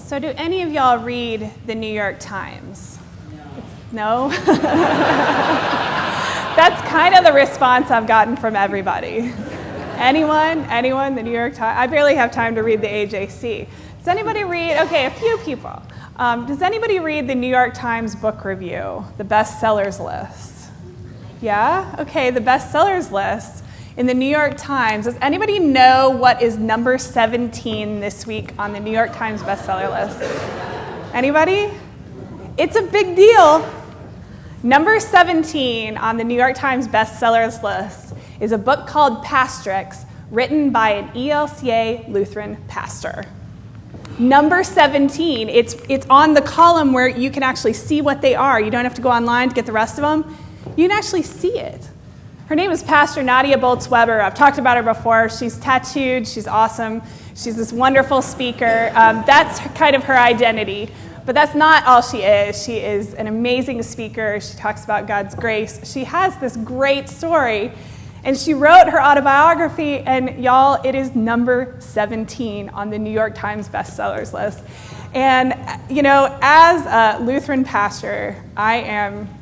So do any of y'all read the New York Times? No? That's kind of the response I've gotten from everybody. Anyone, the New York Times? I barely have time to read the AJC. Does anybody read, okay, a few people. Does anybody read the New York Times book review, the bestsellers list? Yeah? Okay, the bestsellers list in the New York Times. Does anybody know what is number 17 this week on the New York Times bestseller list? Anybody? It's a big deal. Number 17 on the New York Times bestsellers list is a book called Pastrix, written by an ELCA Lutheran pastor. Number 17, it's on the column where you can actually see what they are. You don't have to go online to get the rest of them. You can actually see it. Her name is Pastor Nadia Boltz-Weber. I've talked about her before. She's tattooed. She's awesome. She's this wonderful speaker. That's kind of her identity. But that's not all she is. She is an amazing speaker. She talks about God's grace. She has this great story. And she wrote her autobiography, and y'all, it is number 17 on the New York Times bestsellers list. And, you know, as a Lutheran pastor, I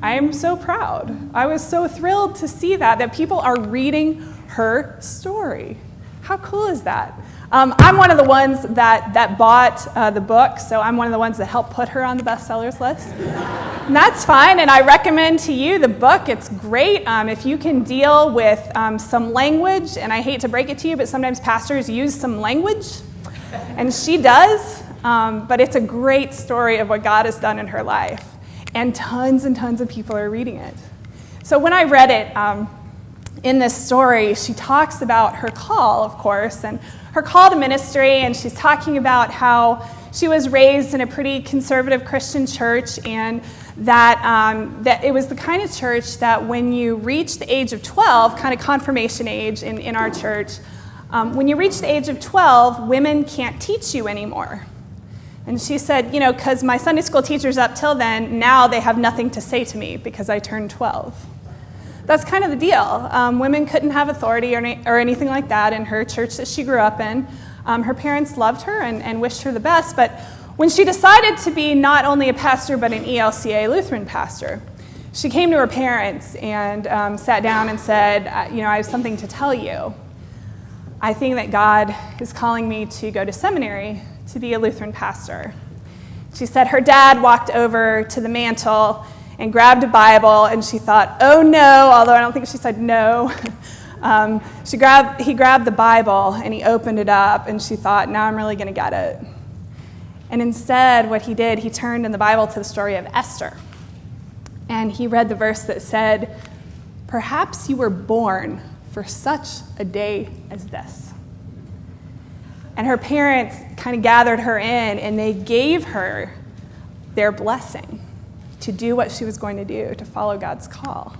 am so proud. I was so thrilled to see that people are reading her story. How cool is that? I'm one of the ones that bought the book, so I'm one of the ones that helped put her on the bestsellers list. And that's fine, and I recommend to you the book. It's great if you can deal with some language, and I hate to break it to you, but sometimes pastors use some language, and she does, but it's a great story of what God has done in her life, and tons of people are reading it. So when I read it, in this story, she talks about her call, of course, and her call to ministry, and she's talking about how she was raised in a pretty conservative Christian church, and that it was the kind of church that when you reach the age of 12, kind of confirmation age in our church, when you reach the age of 12, women can't teach you anymore. And she said, you know, because my Sunday school teachers up till then, now they have nothing to say to me because I turned 12. That's kind of the deal. Women couldn't have authority or anything like that in her church that she grew up in. Her parents loved her and wished her the best, but when she decided to be not only a pastor but an ELCA Lutheran pastor, she came to her parents and sat down and said, you know, I have something to tell you. I think that God is calling me to go to seminary to be a Lutheran pastor. She said her dad walked over to the mantle and grabbed a Bible, and she thought, oh no, although I don't think she said no. He grabbed the Bible, and he opened it up, and she thought, now I'm really going to get it. And instead, what he did, he turned in the Bible to the story of Esther. And he read the verse that said, perhaps you were born for such a day as this. And her parents kind of gathered her in, and they gave her their blessing to do what she was going to do, to follow God's call.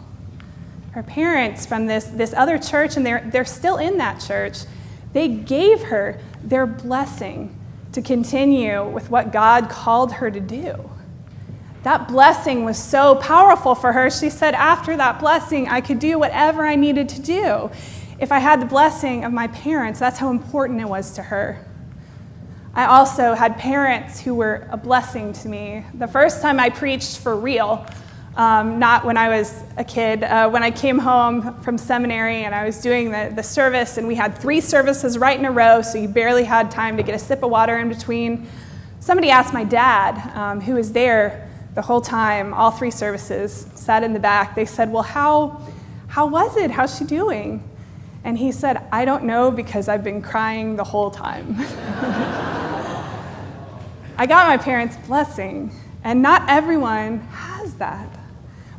Her parents from this other church, and they're still in that church, they gave her their blessing to continue with what God called her to do. That blessing was so powerful for her. She said, after that blessing, I could do whatever I needed to do. If I had the blessing of my parents, that's how important it was to her. I also had parents who were a blessing to me. The first time I preached for real, not when I was a kid, when I came home from seminary and I was doing the service, and we had 3 services right in a row, so you barely had time to get a sip of water in between. Somebody asked my dad, who was there the whole time, all 3 services, sat in the back. They said, well, how was it? How's she doing? And he said, I don't know, because I've been crying the whole time. I got my parents' blessing, and not everyone has that.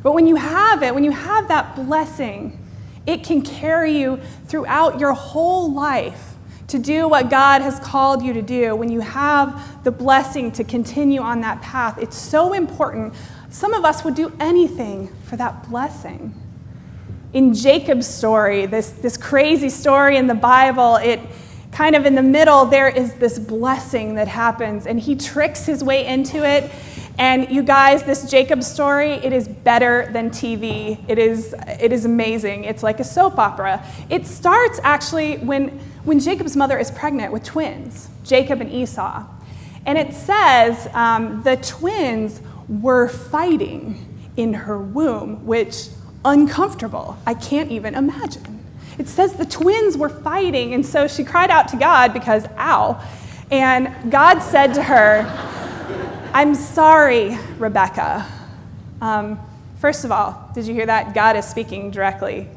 But when you have it, when you have that blessing, it can carry you throughout your whole life to do what God has called you to do. When you have the blessing to continue on that path, it's so important. Some of us would do anything for that blessing. In Jacob's story, this crazy story in the Bible, it kind of in the middle, there is this blessing that happens, and he tricks his way into it. And you guys, this Jacob story, it is better than TV. It is amazing. It's like a soap opera. It starts actually when Jacob's mother is pregnant with twins, Jacob and Esau. And it says the twins were fighting in her womb, which uncomfortable. I can't even imagine. It says the twins were fighting, and so she cried out to God because, ow. And God said to her, I'm sorry, Rebecca. First of all, did you hear that? God is speaking directly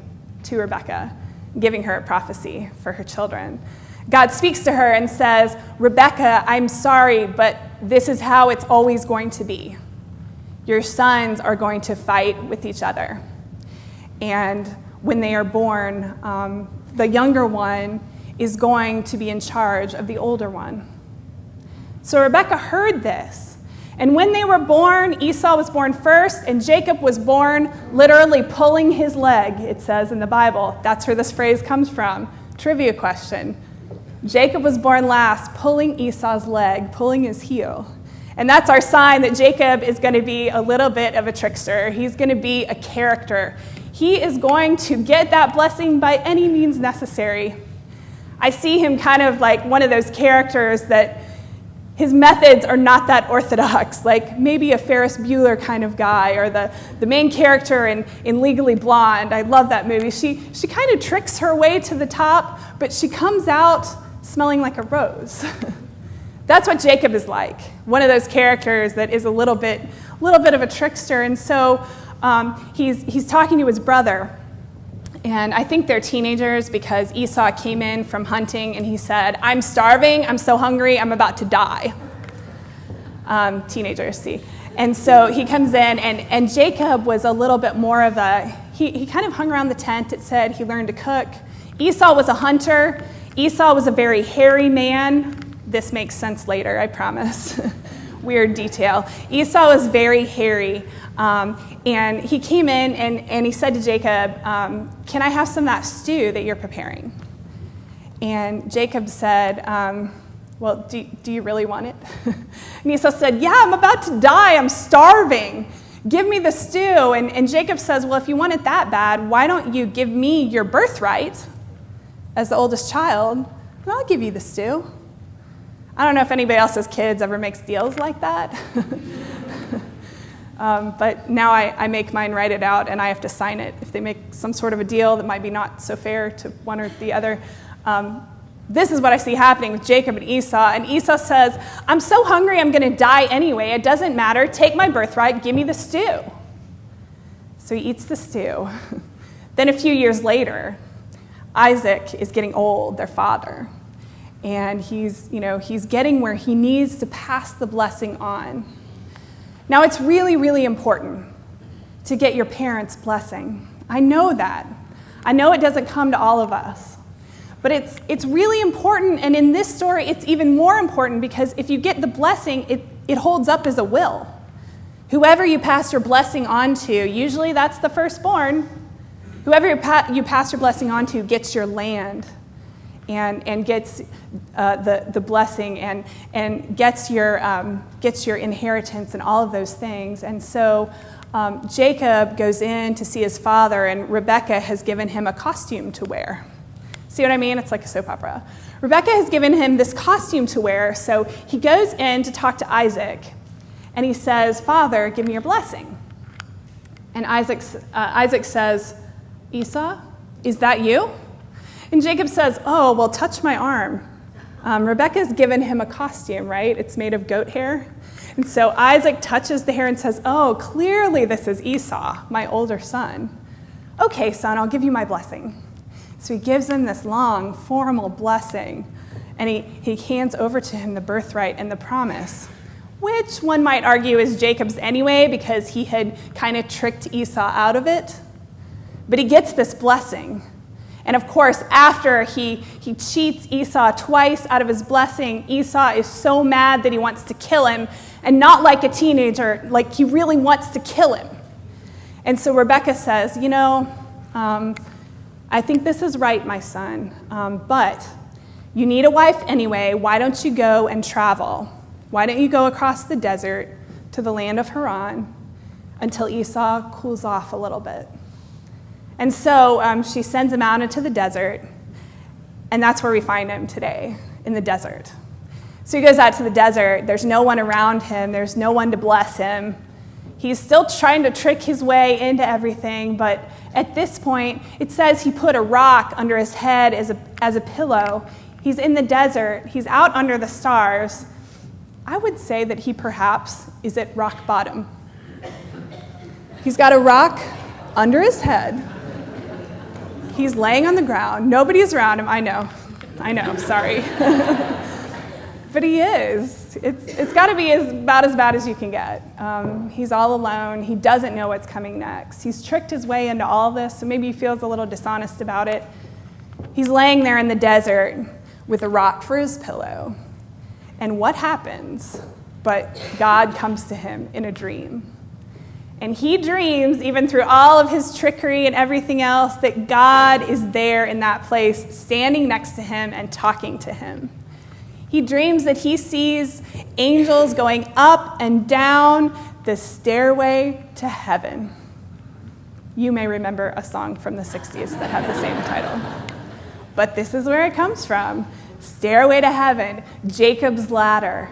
to Rebecca, giving her a prophecy for her children. God speaks to her and says, Rebecca, I'm sorry, but this is how it's always going to be. Your sons are going to fight with each other. And when they are born, the younger one is going to be in charge of the older one. So Rebecca heard this. And when they were born, Esau was born first, and Jacob was born literally pulling his leg, it says in the Bible. That's where this phrase comes from. Trivia question. Jacob was born last, pulling Esau's leg, pulling his heel. And that's our sign that Jacob is going to be a little bit of a trickster. He's going to be a character. He is going to get that blessing by any means necessary. I see him kind of like one of those characters that his methods are not that orthodox, like maybe a Ferris Bueller kind of guy, or the main character in Legally Blonde. I love that movie. She kind of tricks her way to the top, but she comes out smelling like a rose. That's what Jacob is like, one of those characters that is a little bit of a trickster. And so he's talking to his brother, and I think they're teenagers because Esau came in from hunting and he said, I'm starving, I'm so hungry, I'm about to die. Teenagers, see. And so he comes in, and Jacob was a little bit more of he kind of hung around the tent. It said he learned to cook. Esau was a hunter. Esau was a very hairy man. This makes sense later, I promise. Weird detail. Esau was very hairy. And he came in and he said to Jacob, can I have some of that stew that you're preparing? And Jacob said, well, do you really want it? And Esau said, yeah, I'm about to die. I'm starving. Give me the stew. And Jacob says, well, if you want it that bad, why don't you give me your birthright as the oldest child, and I'll give you the stew. I don't know if anybody else's kids ever makes deals like that. But now I make mine write it out, and I have to sign it if they make some sort of a deal that might be not so fair to one or the other. This is what I see happening with Jacob and Esau. And Esau says, I'm so hungry, I'm going to die anyway. It doesn't matter. Take my birthright. Give me the stew. So he eats the stew. Then a few years later, Isaac is getting old, their father. And he's getting where he needs to pass the blessing on. Now, it's really, really important to get your parents' blessing. I know that. I know it doesn't come to all of us. But it's really important, and in this story, it's even more important because if you get the blessing, it holds up as a will. Whoever you pass your blessing on to, usually that's the firstborn, whoever you pass your blessing on to gets your land and gets the blessing and gets your inheritance and all of those things. And so Jacob goes in to see his father, and Rebecca has given him a costume to wear. See what I mean? It's like a soap opera. Rebecca has given him this costume to wear, so he goes in to talk to Isaac, and he says, Father, give me your blessing. And Isaac says, Esau, is that you? And Jacob says, oh, well, touch my arm. Rebecca's given him a costume, right? It's made of goat hair. And so Isaac touches the hair and says, oh, clearly this is Esau, my older son. Okay, son, I'll give you my blessing. So he gives him this long, formal blessing, and he hands over to him the birthright and the promise, which one might argue is Jacob's anyway because he had kind of tricked Esau out of it. But he gets this blessing. And of course, after he cheats Esau twice out of his blessing, Esau is so mad that he wants to kill him, and not like a teenager, like he really wants to kill him. And so Rebecca says, I think this is right, my son, but you need a wife anyway. Why don't you go and travel? Why don't you go across the desert to the land of Haran until Esau cools off a little bit? And so she sends him out into the desert, and that's where we find him today, in the desert. So he goes out to the desert. There's no one around him. There's no one to bless him. He's still trying to trick his way into everything, but at this point, it says he put a rock under his head as a pillow. He's in the desert. He's out under the stars. I would say that he perhaps is at rock bottom. He's got a rock under his head. He's laying on the ground. Nobody's around him. I know, sorry. But he is. It's got to be about as bad as you can get. He's all alone. He doesn't know what's coming next. He's tricked his way into all this, so maybe he feels a little dishonest about it. He's laying there in the desert with a rock for his pillow. And what happens? But God comes to him in a dream. And he dreams, even through all of his trickery and everything else, that God is there in that place, standing next to him and talking to him. He dreams that he sees angels going up and down the stairway to heaven. You may remember a song from the 60s that had the same title. But this is where it comes from. Stairway to heaven, Jacob's ladder.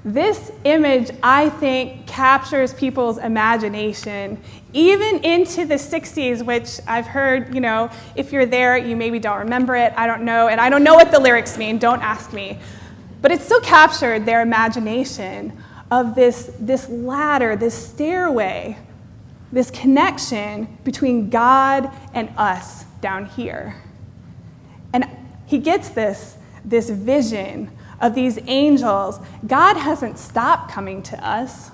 This image, I think, captures people's imagination, even into the 60s, which I've heard, if you're there, you maybe don't remember it. I don't know, and I don't know what the lyrics mean. Don't ask me. But it still captured their imagination of this ladder, this stairway, this connection between God and us down here. And he gets this vision of these angels. God hasn't stopped coming to us.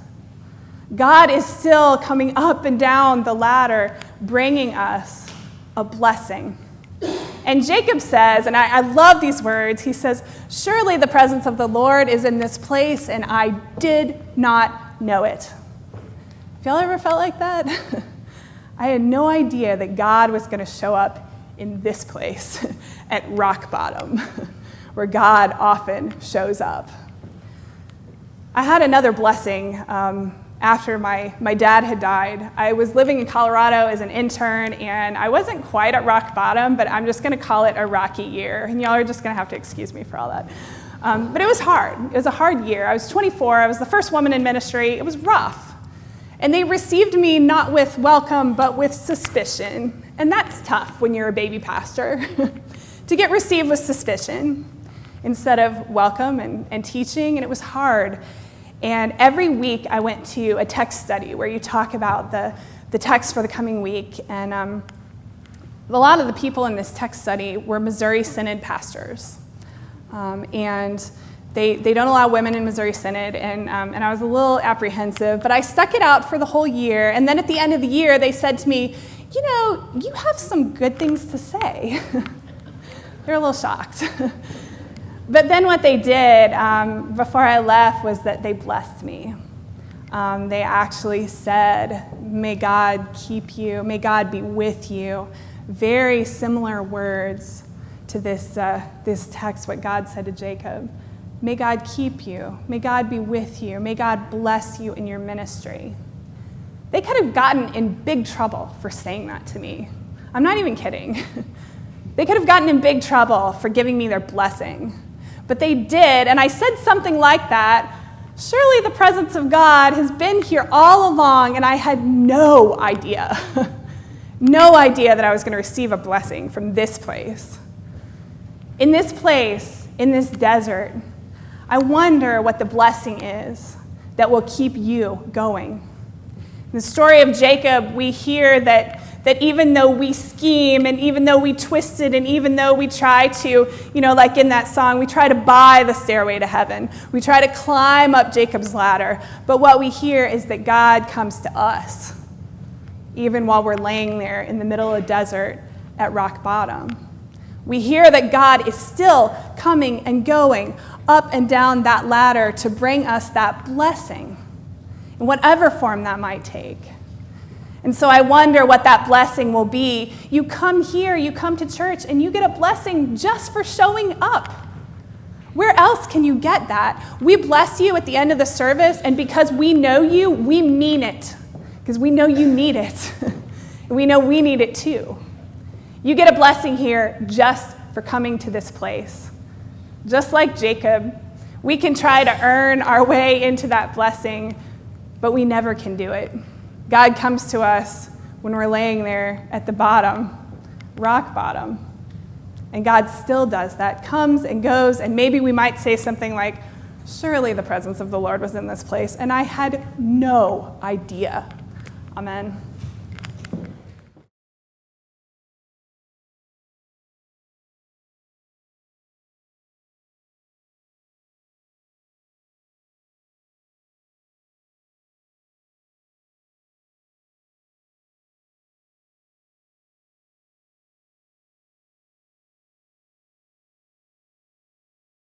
God is still coming up and down the ladder, bringing us a blessing. And Jacob says, and I love these words, he says, "Surely the presence of the Lord is in this place, and I did not know it." Have y'all ever felt like that? I had no idea that God was going to show up in this place at rock bottom, where God often shows up. I had another blessing after my dad had died. I was living in Colorado as an intern, and I wasn't quite at rock bottom, but I'm just going to call it a rocky year, and y'all are just going to have to excuse me for all that. But it was hard. It was a hard year. I was 24. I was the first woman in ministry. It was rough. And they received me not with welcome, but with suspicion. And that's tough when you're a baby pastor, to get received with suspicion instead of welcome and teaching, and it was hard. And every week I went to a text study where you talk about the text for the coming week. And a lot of the people in this text study were Missouri Synod pastors. And they don't allow women in Missouri Synod, and I was a little apprehensive, but I stuck it out for the whole year. And then at the end of the year, they said to me, you have some good things to say. They're a little shocked. But then what they did before I left was that they blessed me. They actually said, "May God keep you, may God be with you." Very similar words to this text, what God said to Jacob. May God keep you, may God be with you, may God bless you in your ministry. They could have gotten in big trouble for saying that to me. I'm not even kidding. They could have gotten in big trouble for giving me their blessing. But they did, and I said something like that. Surely the presence of God has been here all along, and I had no idea. No idea that I was going to receive a blessing from this place. In this place, in this desert, I wonder what the blessing is that will keep you going. In the story of Jacob, we hear that even though we scheme, and even though we twist it, and even though we try to, like in that song, we try to buy the stairway to heaven. We try to climb up Jacob's ladder. But what we hear is that God comes to us, even while we're laying there in the middle of the desert at rock bottom. We hear that God is still coming and going up and down that ladder to bring us that blessing, in whatever form that might take. And so I wonder what that blessing will be. You come here, you come to church, and you get a blessing just for showing up. Where else can you get that? We bless you at the end of the service, and because we know you, we mean it. Because we know you need it. And we know we need it too. You get a blessing here just for coming to this place. Just like Jacob, We can try to earn our way into that blessing, but we never can do it. God comes to us when we're laying there at the bottom, rock bottom. And God still does that, comes and goes, and maybe we might say something like, surely the presence of the Lord was in this place, and I had no idea. Amen.